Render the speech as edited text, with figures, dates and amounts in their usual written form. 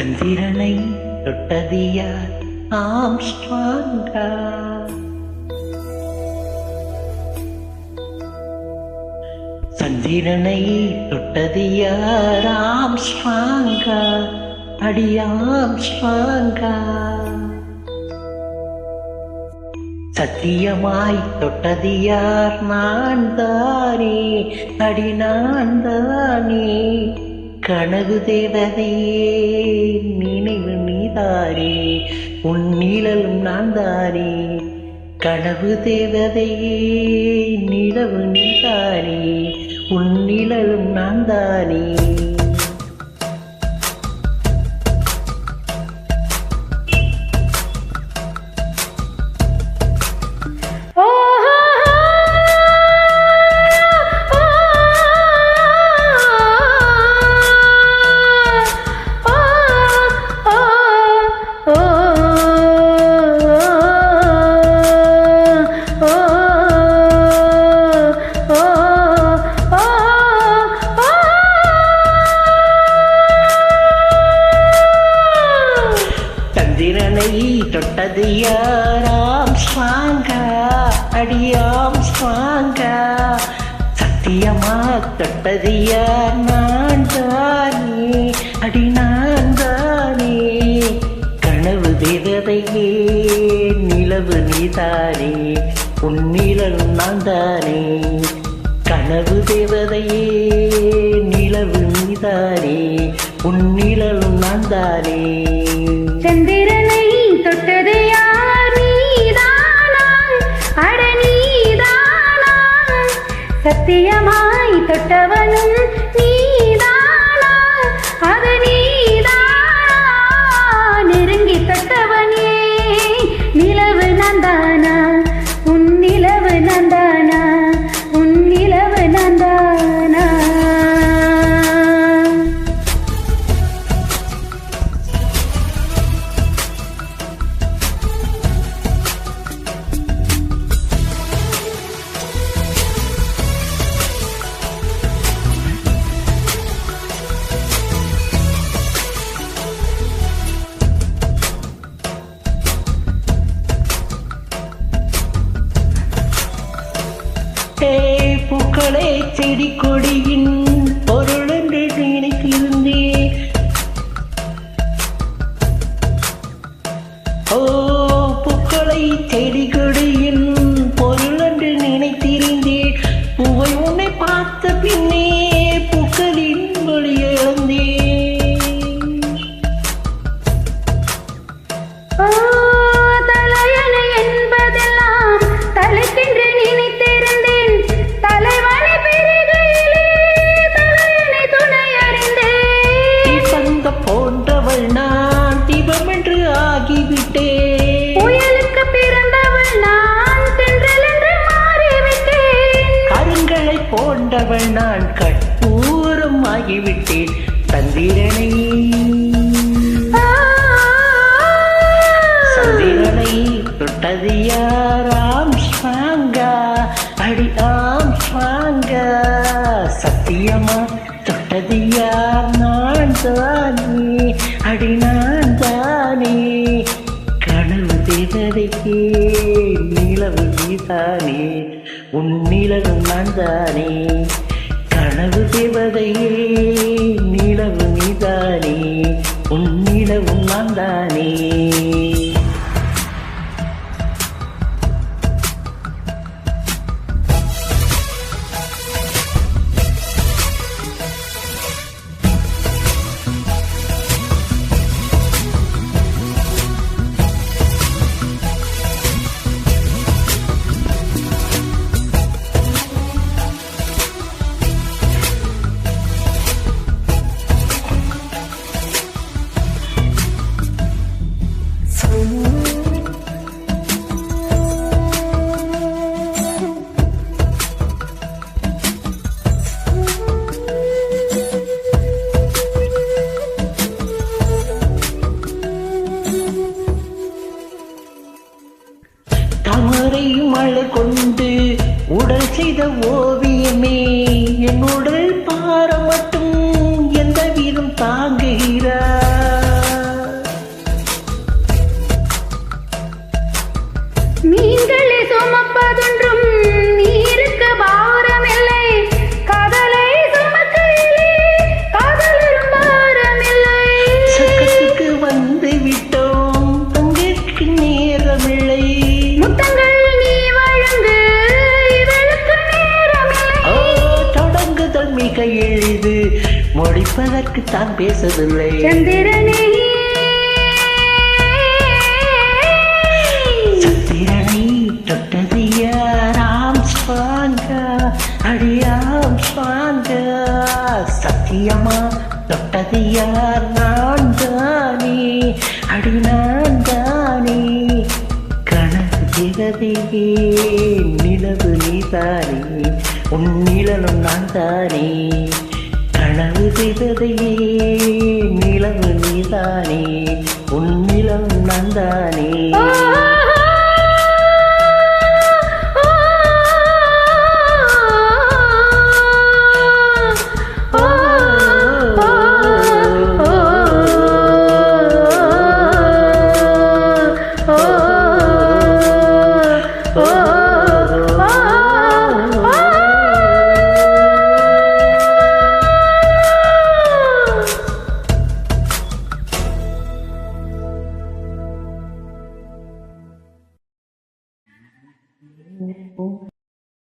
சந்திரனை தொட்டது யார்? ஆம்ஸ்ட்ராங்கா. சந்திரனை தொட்டது யார்? ஆம்ஸ்ட்ராங்கா. அடி ஆம்ஸ்ட்ராங்கா. சத்தியமாய் தொட்டது யார்? நான் தானே. அடி நான் தானே. கனவு தேவதையே, நினைவு நீதானே. உன் நிழலும் நான் தானே. கனவு தேவதையே, நிலவு நீதானே. உன் நிழலும் நான் தானே. சந்திரனை தொட்டது யார்? ஆம்ஸ்ட்ராங்கா. அடி ஆம்ஸ்ட்ராங்கா. சத்தியமா தொட்டது யார்? நான் தானே. அடி நான் தானே. கனவு தேவதையே, நிலவு நீதானே. உன் நிழலும் நான் தானே. கனவு தேவதையே, நிலவு நீதானே. உன் நிழலும் நான் தானே. சந்திரனை தொட்டது யார்? நீதானா? அட நீதானா? சத்தியமாய் தொட்டவனும் நீதானா? அது நீதானா? நெருங்கி தொட்டவனே, நிலவு நந்தானா? உன் நிலவு நந்தானா? உன் நிலவு நந்தானா? பூக்களே, செடி கொடியின் பொருள் என்று நினைத்திருந்தேன். ஓ, பூக்களை செடி கொடியின் பொருள் என்று நினைத்திருந்தேன். பூவை உன்னை பார்த்த பின்னே பூக்களின் வழியை இழந்தேன். போன்றவள் நான் தீபம் என்று ஆகிவிட்டேன். புயலுக்கு பிறந்தவள் நான் தென்றல் என்று மாறிவிட்டேன். கருங்களை போன்றவள் நான் கற்பூரம் ஆகிவிட்டேன். சந்திரனை சந்திரனை தொட்டது யார்? ஆம்ஸ்ட்ராங்கா. அடி ஆம்ஸ்ட்ராங்கா. சத்தியமா தொட்டது யார்? நான் தானே. அடி நான் தானே. கனவு தேவதைக்கே, நிலவு நீதானே. உன் நிழலும் நான் தானே. கனவு தேவதையே, நிலவு நீதானே. உன் நிலவும் நான் தானே. மழை கொண்டு உடல் செய்த ஓவியமே என் உடல் பார மட்டும் எந்த வீதம் தாங்குகிறார். சுமப்பதொன்றும் நீருக்கு பாரமில்லை. காதலை சுமக்கையிலே காதலிரும் பாரமில்லை. சொர்க்கத்துக்கு வந்து விட்டோம், தங்கிற்கு நேரமில்லை. முத்தங்கள் நீ வழங்கு, இவளுக்கு நேரமில்லை. ஓ, தொடங்குதல் மிக எளிது, முடிப்பதற்கு தான் பேசவில்லை. சந்திரனே சந்திரனை தொட்டது யாராம் ஸ்வாங்கா, அடியாம் ஸ்வாங்கா. சத்தியமா தொட்டது யார்? நான் தானே, அடி நான் தானே. கனவு திகதையே நிலவு நீதானே, உன் நிழலும் நான் தானே. கனவு திகதையே நிலவு நீதானே, உன் நிழலும் நான் தானே.